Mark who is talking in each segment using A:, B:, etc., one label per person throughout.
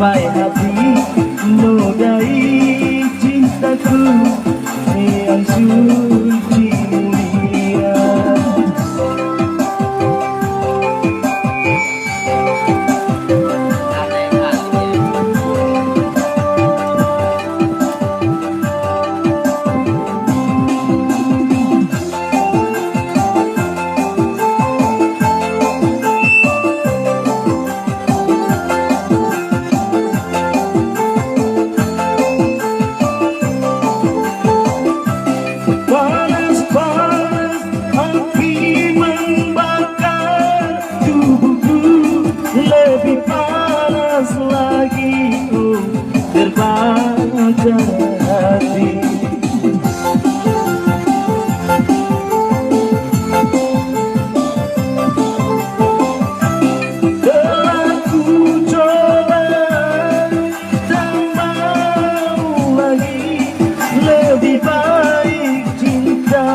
A: sampai hati menodai cintaku yang suci mulia. Lebih panas lagi terbakar hati. Telah ku coba, tak mau lagi. Lebih baik cinta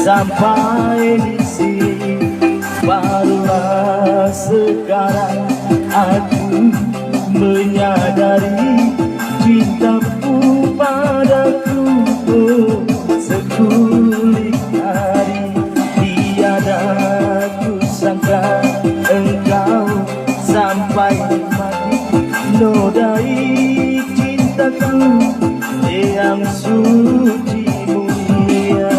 A: sampai di sini. Barulah sekarang aku menyadari cintamu padaku sekulit hari. Tiada ku sangka engkau sampai mati nodai cintaku yang suci mulia.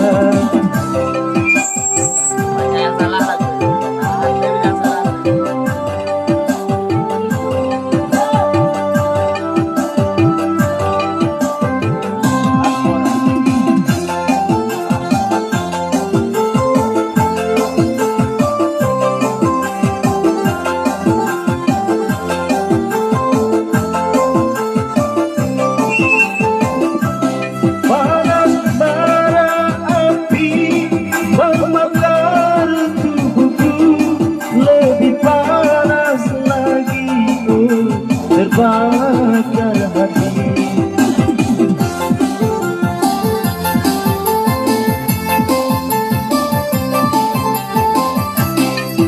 A: Terbakar hati.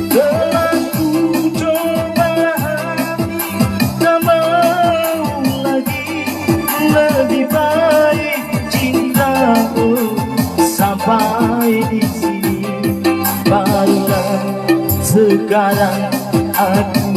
A: Telah ku coba, tak mau lagi. Lebih baik cintamu sampai di sini. Barulah sekarang aku